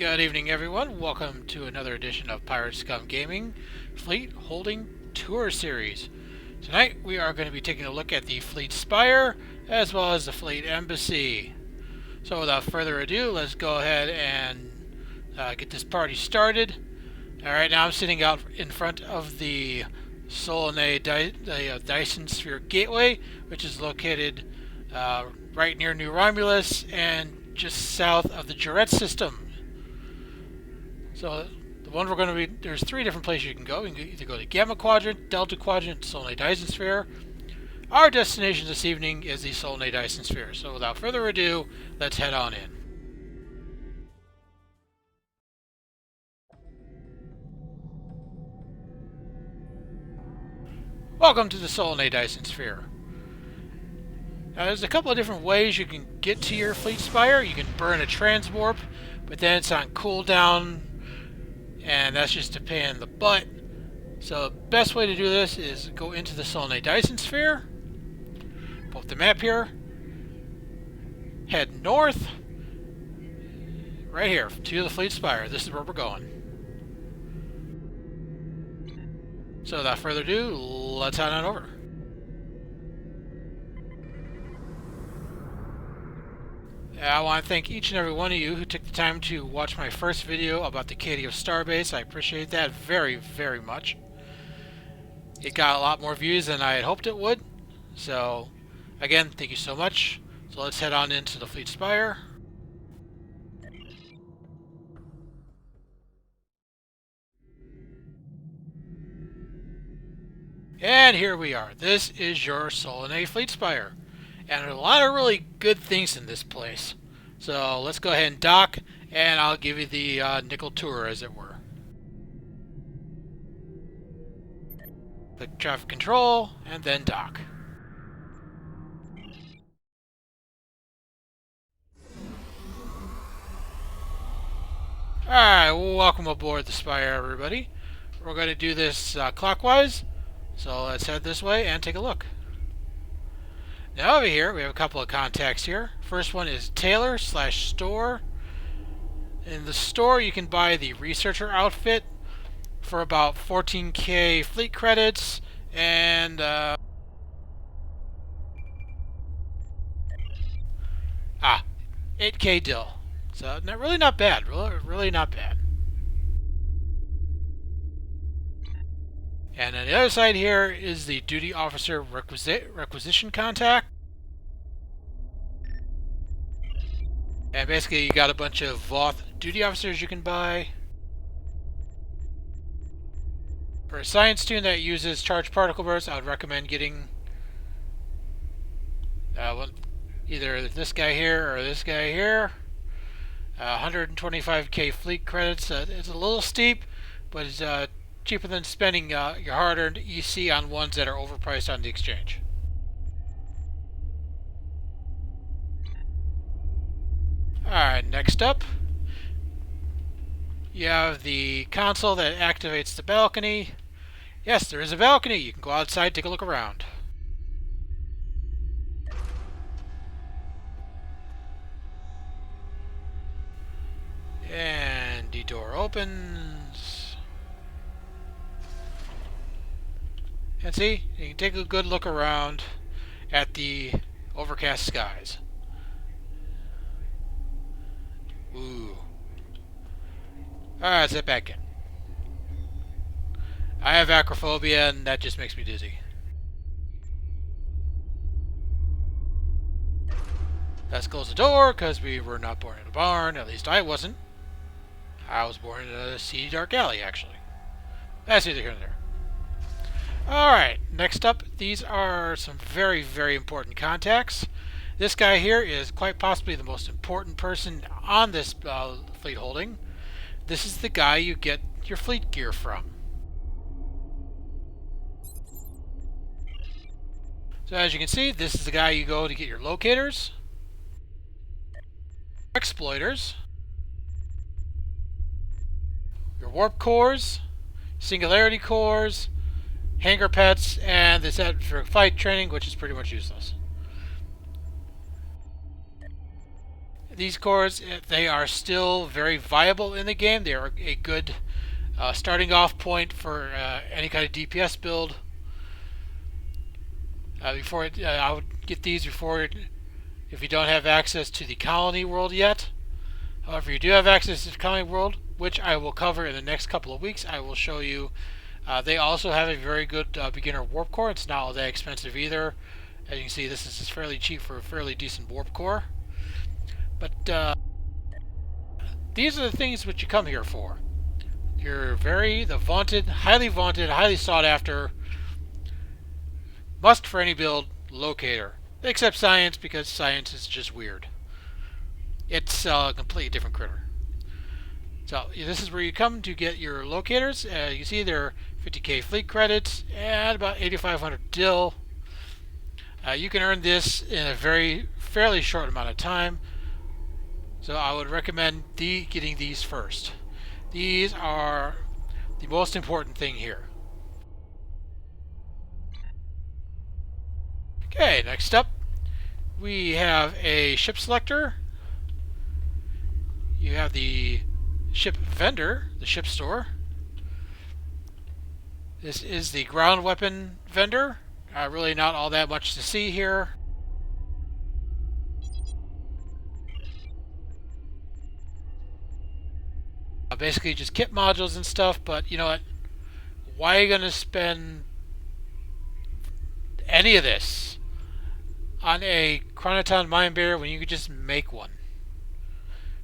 Good evening, everyone. Welcome to another edition of Pirate Scum Gaming Fleet Holding Tour Series. Tonight we are going to be taking a look at the Fleet Spire as well as the Fleet Embassy. So without further ado, let's go ahead and get this party started. Alright, now I'm sitting out in front of the Dyson Sphere Gateway, which is located right near New Romulus and just south of the Juret system. So the one we're going to be, there's three different places you can go. You can either go to Gamma Quadrant, Delta Quadrant, Solanae Dyson Sphere. Our destination this evening is the Solanae Dyson Sphere. So without further ado, let's head on in. Welcome to the Solanae Dyson Sphere. Now there's a couple of different ways you can get to your Fleet Spire. You can burn a transwarp, but then it's on cooldown, and that's just a pain in the butt. So the best way to do this is go into the Solanae Dyson Sphere, pull up the map here, head north, right here, to the Fleet Spire. This is where we're going. So without further ado, let's head on over. I want to thank each and every one of you who took the time to watch my first video about the KDF Starbase. I appreciate that very, very much. It got a lot more views than I had hoped it would. So, again, thank you so much. So let's head on into the Fleet Spire. And here we are. This is your Solanae Fleet Spire. And there's a lot of really good things in this place. So let's go ahead and dock, and I'll give you the nickel tour, as it were. Click traffic control, and then dock. Alright, welcome aboard the Spire, everybody. We're going to do this clockwise, so let's head this way and take a look. Now over here, we have a couple of contacts here. First one is Tailor/Store. In the store, you can buy the Researcher outfit for about 14k fleet credits and 8k dill. So really not bad. Really not bad. And on the other side here is the Duty Officer Requisition contact. And basically you got a bunch of Voth Duty Officers you can buy. For a science tune that uses charged particle bursts, I would recommend getting either this guy here or this guy here. 125k fleet credits. It's a little steep, but it's cheaper than spending your hard-earned EC on ones that are overpriced on the exchange. Alright, next up, you have the console that activates the balcony. Yes, there is a balcony. You can go outside, take a look around. And the door opens. And see, you can take a good look around at the overcast skies. Ooh. Alright, sit back in. I have acrophobia, and that just makes me dizzy. Let's close the door, because we were not born in a barn. At least I wasn't. I was born in a seedy dark alley, actually. That's neither here nor there. Alright, next up, these are some very, very important contacts. This guy here is quite possibly the most important person on this fleet holding. This is the guy you get your fleet gear from. So as you can see, this is the guy you go to get your locators, exploiters, your warp cores, singularity cores, hangar pets, and this for flight training, which is pretty much useless. These cores, they are still very viable in the game. They are a good starting off point for any kind of DPS build. I would get these before if you don't have access to the colony world yet. However, you do have access to the colony world, which I will cover in the next couple of weeks. I will show you. They also have a very good beginner warp core. It's not all that expensive either. As you can see, this is fairly cheap for a fairly decent warp core. But these are the things which you come here for. You're the highly sought after, must for any build locator. Except science, because science is just weird. It's a completely different critter. So this is where you come to get your locators. You can see they're 50k fleet credits and about 8,500 dill. You can earn this in a fairly short amount of time. So I would recommend getting these first. These are the most important thing here. Okay, next up we have a ship selector. You have the ship vendor, the ship store. This is the ground weapon vendor. Really not all that much to see here. Basically just kit modules and stuff, but you know what? Why are you going to spend any of this on a Chronoton Mine Bear when you could just make one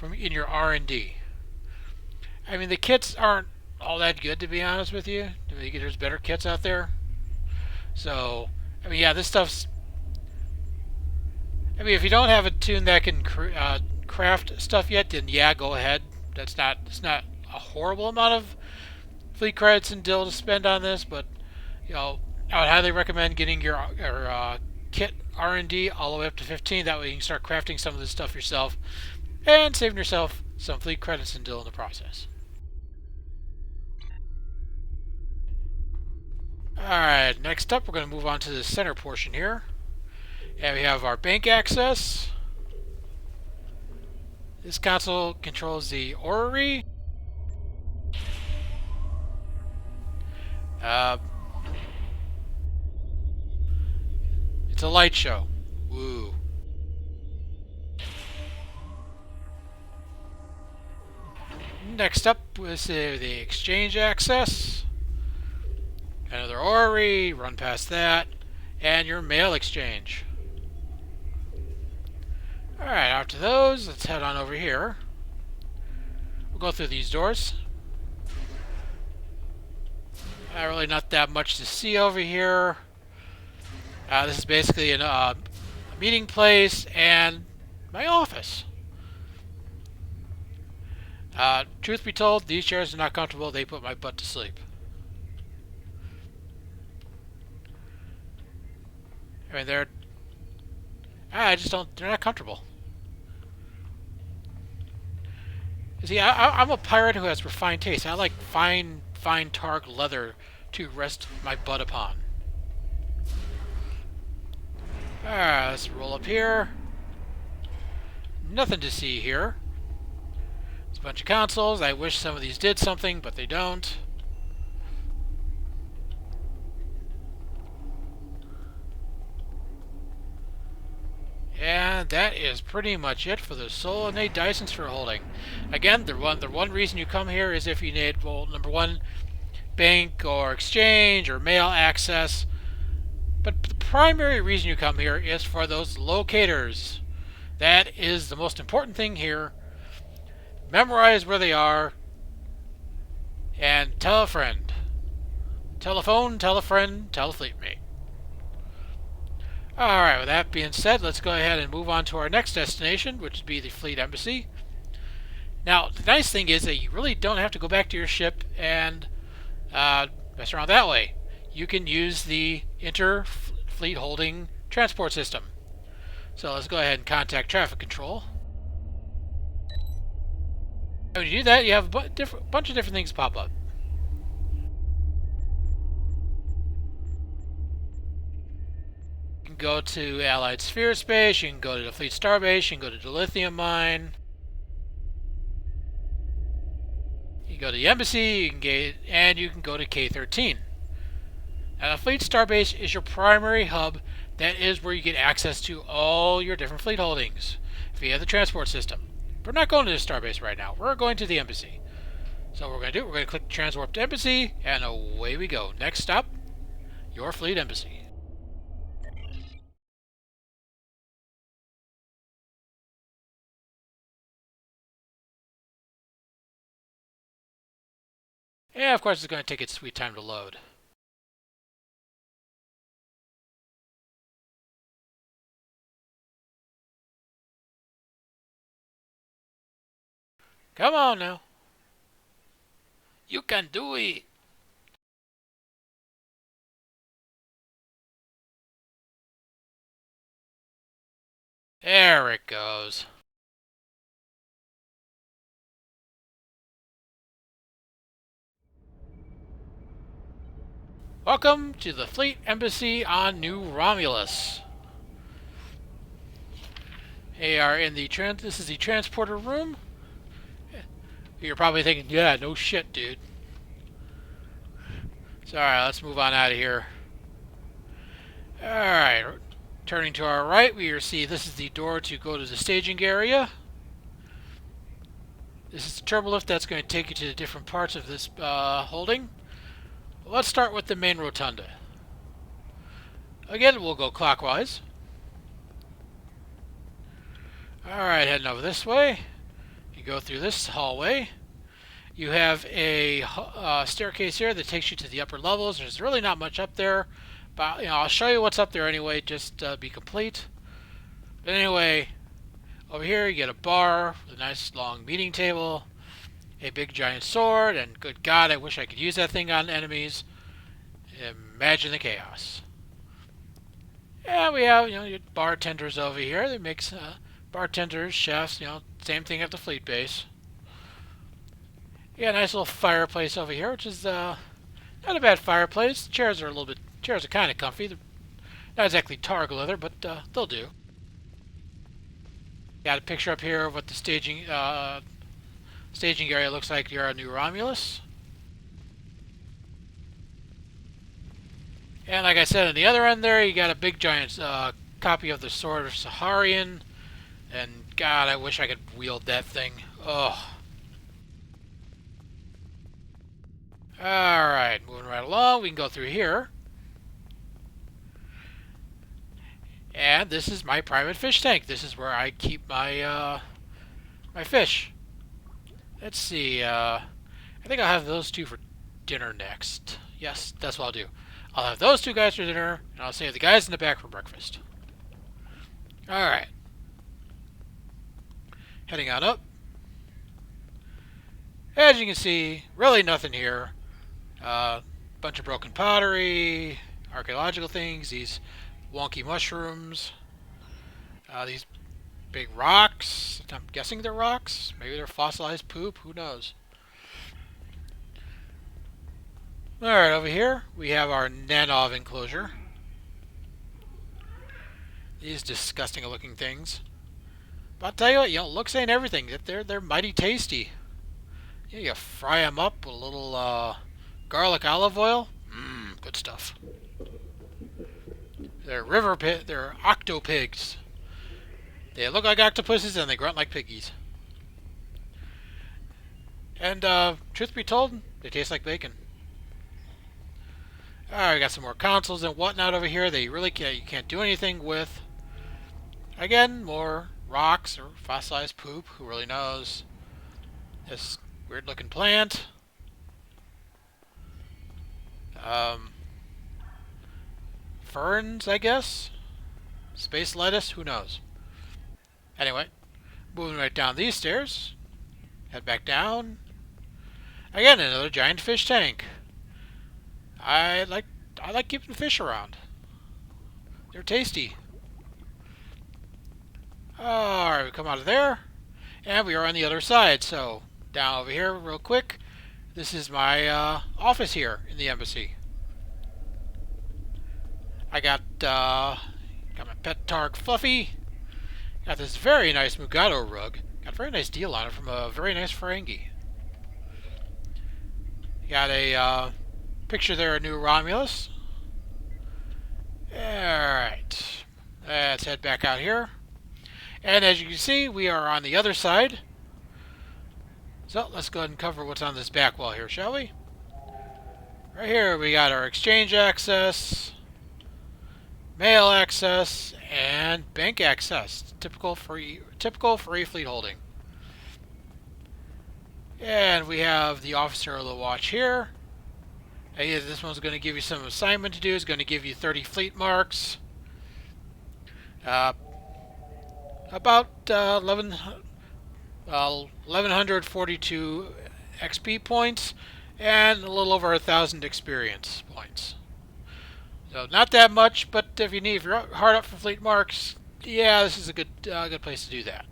in your R&D? I mean, the kits aren't all that good, to be honest with you. There's better kits out there. So, I mean, yeah, this stuff's... I mean, if you don't have a tune that can craft stuff yet, then yeah, go ahead. It's not a horrible amount of fleet credits and dill to spend on this, but you know, I would highly recommend getting your kit R&D all the way up to 15. That way you can start crafting some of this stuff yourself and saving yourself some fleet credits and dill in the process. Alright, next up we're going to move on to the center portion here. And we have our bank access. This console controls the orrery. It's a light show. Woo. Next up is the exchange access. Another orrery, run past that, and your mail exchange. Alright, after those, let's head on over here. We'll go through these doors. Really not that much to see over here. This is basically a meeting place and my office. Truth be told, these chairs are not comfortable. They put my butt to sleep. I mean, they're not comfortable. You see, I'm a pirate who has refined taste. I like fine targ leather to rest my butt upon. Alright, let's roll up here. Nothing to see here. There's a bunch of consoles. I wish some of these did something, but they don't. And that is pretty much it for the Solonate Dysons for holding. Again, the one reason you come here is if you need, well, number one, bank or exchange or mail access. But the primary reason you come here is for those locators. That is the most important thing here. Memorize where they are and tell a friend. Tell a phone, tell a friend, tell a fleet mate. Alright, with that being said, let's go ahead and move on to our next destination, which would be the Fleet Embassy. Now, the nice thing is that you really don't have to go back to your ship and mess around that way. You can use the inter-fleet holding transport system. So let's go ahead and contact traffic control. And when you do that, you have a bunch of different things pop up. go to Allied Sphere Space, you can go to the Fleet Starbase, you can go to the Lithium Mine. You can go to the Embassy, you can and you can go to K-13. Now, the Fleet Starbase is your primary hub. That is where you get access to all your different fleet holdings via the transport system. We're not going to the Starbase right now. We're going to the Embassy. So what we're going to do, we're going to click Transwarp to Embassy, and away we go. Next stop, your Fleet Embassy. And of course, it's going to take its sweet time to load. Come on now. You can do it. There it goes. Welcome to the Fleet Embassy on New Romulus. They are in the this is the transporter room. You're probably thinking, yeah, no shit, dude. So, alright, let's move on out of here. Alright, turning to our right, we see this is the door to go to the staging area. This is the turbo lift that's going to take you to the different parts of this holding. Let's start with the main rotunda. Again, we'll go clockwise. Alright, heading over this way. You go through this hallway. You have a staircase here that takes you to the upper levels. There's really not much up there, but I'll show you what's up there anyway, just to be complete. But anyway, over here you get a bar with a nice long meeting table, a big giant sword, and good God, I wish I could use that thing on enemies. Imagine the chaos. And we have, your bartenders over here. They make bartenders, chefs, same thing at the fleet base. Yeah, nice little fireplace over here, which is not a bad fireplace. Chairs are kind of comfy. They're not exactly targ leather, but they'll do. Got a picture up here of what the staging area looks like here on New Romulus. And like I said, on the other end there, you got a big giant copy of the Sword of Saharian. And God, I wish I could wield that thing. Oh. Alright, moving right along. We can go through here. And this is my private fish tank. This is where I keep my my fish. Let's see. I think I'll have those two for dinner next. Yes, that's what I'll do. I'll have those two guys for dinner, and I'll save the guys in the back for breakfast. Alright. Heading on up. As you can see, really nothing here. Bunch of broken pottery, archaeological things, these wonky mushrooms, these big rocks. I'm guessing they're rocks. Maybe they're fossilized poop. Who knows? Alright, over here we have our Nanov enclosure. These disgusting looking things. But I'll tell you what, looks ain't everything. They're mighty tasty. You fry them up with a little garlic olive oil. Good stuff. They're they're octopigs. They look like octopuses and they grunt like piggies. And truth be told, they taste like bacon. Alright, we got some more consoles and whatnot over here that you can't do anything with. Again, more rocks or fossilized poop. Who really knows? This weird looking plant. Ferns, I guess? Space lettuce? Who knows? Anyway, moving right down these stairs. Head back down. Again, another giant fish tank. I like keeping fish around. They're tasty. Alright, we come out of there. And we are on the other side. So, down over here real quick. This is my office here in the embassy. I got Got my pet Targ Fluffy. Got this very nice Mugado rug. Got a very nice deal on it from a very nice Ferengi. Got a picture there of new Romulus. Alright. Let's head back out here. And as you can see, we are on the other side. So let's go ahead and cover what's on this back wall here, shall we? Right here we got our exchange access, mail access, and bank access. Typical free fleet holding. And we have the officer of the watch here. Hey, this one's going to give you some assignment to do. It's going to give you 30 fleet marks. About 1142 XP points and a little over 1,000 experience points. So not that much, but if you're hard up for fleet marks, yeah, this is a good place to do that.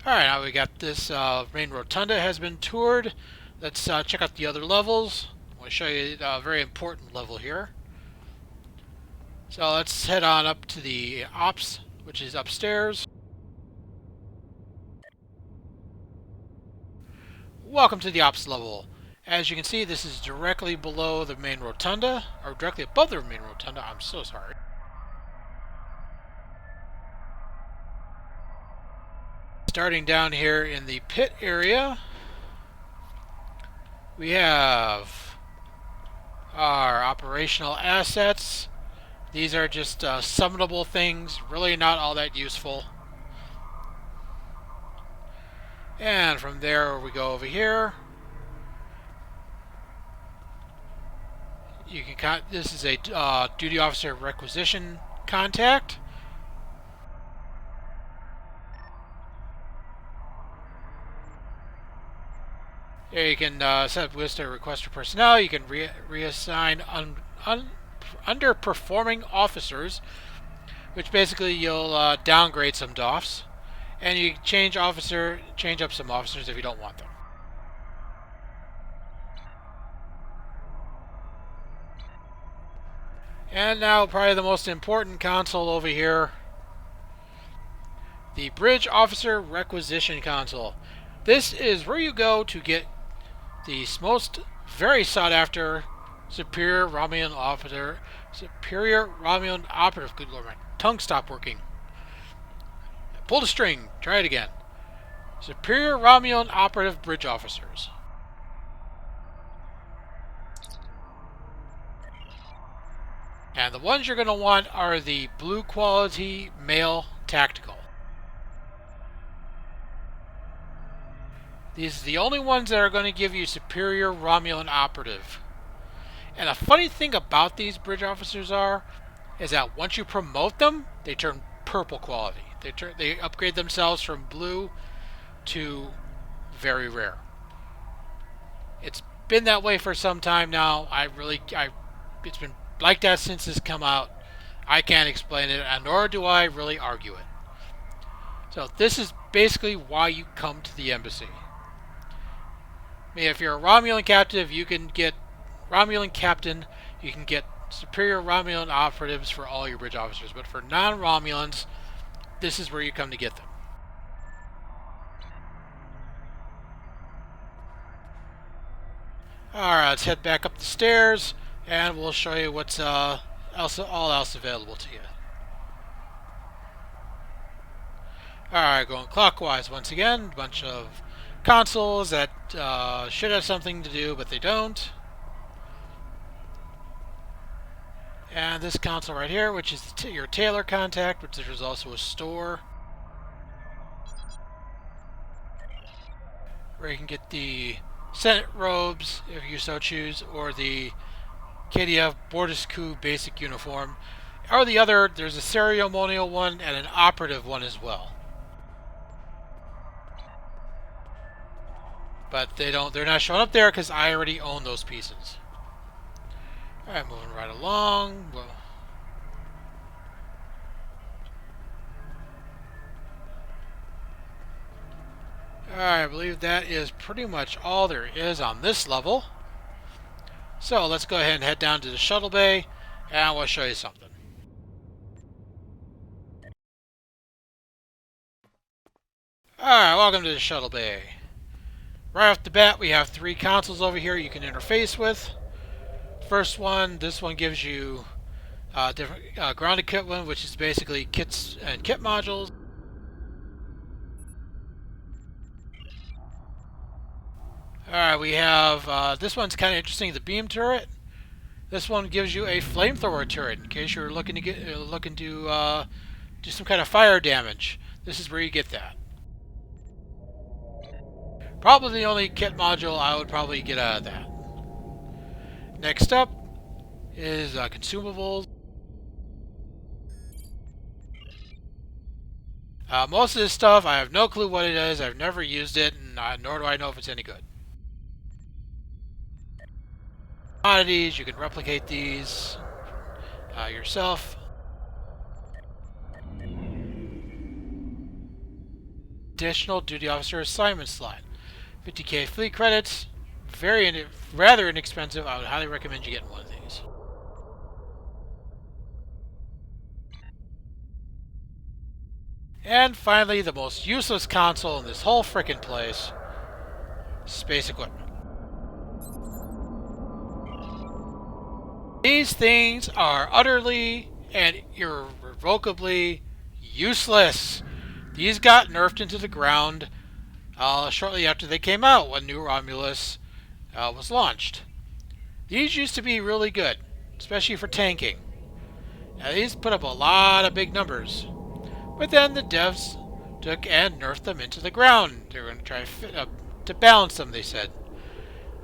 All right, now we got this main rotunda has been toured. Let's check out the other levels. I want to show you a very important level here. So let's head on up to the ops, which is upstairs. Welcome to the ops level. As you can see, this is directly below the main rotunda, or directly above the main rotunda. I'm so sorry. Starting down here in the pit area, we have our operational assets. These are just summonable things, really not all that useful. And from there we go over here. You can this is a duty officer requisition contact. There you can set up list a request for personnel. You can reassign underperforming officers, which basically you'll downgrade some DOFs, and you change up some officers if you don't want them. And now probably the most important console over here, the Bridge Officer Requisition console. This is where you go to get the most very sought after superior Romulan operative. Good lord, my tongue stopped working. I pulled a string. Try it again. Superior Romulan operative bridge officers. And the ones you're going to want are the blue quality male tactical. These are the only ones that are going to give you superior Romulan operative. And a funny thing about these bridge officers is that once you promote them, they turn purple quality. They upgrade themselves from blue to very rare. It's been that way for some time now. It's been like that since it's come out. I can't explain it, and nor do I really argue it. So this is basically why you come to the embassy. I mean, if you're a Romulan captain, you can get superior Romulan operatives for all your bridge officers. But for non-Romulans, this is where you come to get them. Alright, let's head back up the stairs, and we'll show you what's all else available to you. Alright, going clockwise once again. A bunch of consoles that should have something to do, but they don't. And this console right here, which is your tailor contact, which there's also a store where you can get the Senate robes, if you so choose, or the KDF Bordescu basic uniform, or the other. There's a ceremonial one and an operative one as well. But they're not showing up there because I already own those pieces. Alright, moving right along. Well, alright, I believe that is pretty much all there is on this level. So let's go ahead and head down to the Shuttle Bay, and we'll show you something. Alright, welcome to the Shuttle Bay. Right off the bat, we have 3 consoles over here you can interface with. First one, this one gives you different ground equipment, which is basically kits and kit modules. Alright, we have, this one's kind of interesting, the beam turret. This one gives you a flamethrower turret in case you're looking to do some kind of fire damage. This is where you get that. Probably the only kit module I would probably get out of that. Next up is Consumables. Most of this stuff, I have no clue what it is. I've never used it, and nor do I know if it's any good. Commodities, you can replicate these yourself. Additional duty officer assignment slot. 50k fleet credits. Rather inexpensive. I would highly recommend you getting one of these. And finally, the most useless console in this whole frickin' place. Space equipment. These things are utterly and irrevocably useless. These got nerfed into the ground shortly after they came out when New Romulus was launched. These used to be really good, especially for tanking. Now, these put up a lot of big numbers, but then the devs took and nerfed them into the ground. They were going to try to balance them, they said.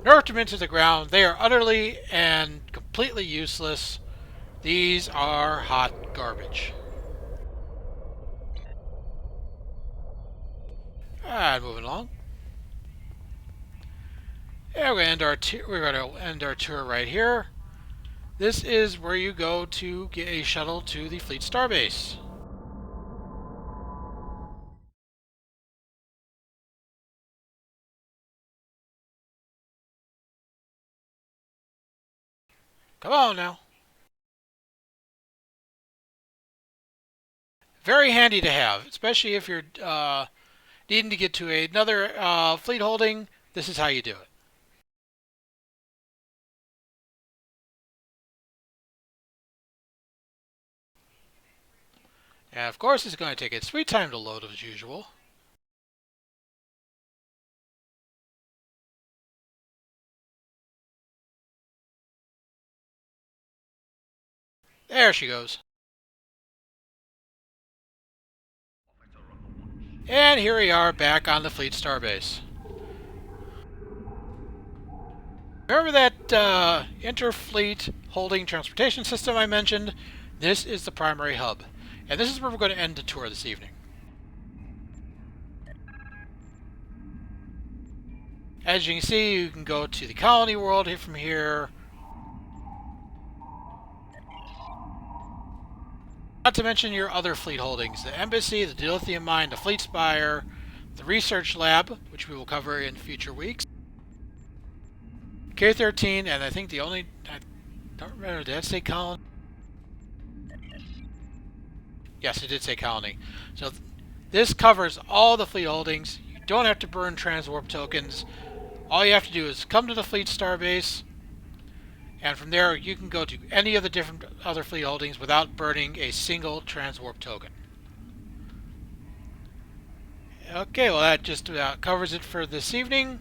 Nerfed them into the ground. They are utterly and completely useless. These are hot garbage. Alright, moving along. Yeah, we're going to end our tour right here. This is where you go to get a shuttle to the Fleet Starbase. Come on now. Very handy to have, especially if you're needing to get to another fleet holding. This is how you do it. And of course, it's going to take its sweet time to load as usual. There she goes. And here we are back on the Fleet Starbase. Remember that interfleet holding transportation system I mentioned? This is the primary hub. And this is where we're going to end the tour this evening. As you can see, you can go to the colony world here from here. Not to mention your other fleet holdings. The Embassy, the Dilithium Mine, the Fleet Spire, the Research Lab, which we will cover in future weeks. K-13, and I think the only... I don't remember, did that say colony? Yes, it did say colony. So this covers all the fleet holdings. You don't have to burn transwarp tokens. All you have to do is come to the Fleet Starbase, and from there you can go to any of the different other fleet holdings without burning a single transwarp token. Okay, well that just covers it for this evening.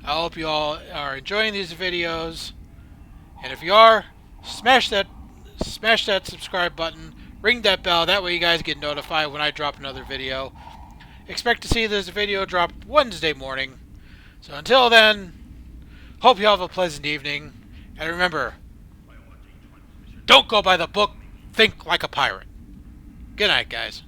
I hope you all are enjoying these videos, and if you are, smash that subscribe button, ring that bell, that way you guys get notified when I drop another video. Expect to see this video drop Wednesday morning. So until then, hope you have a pleasant evening, and remember, don't go by the book, think like a pirate. Good night, guys.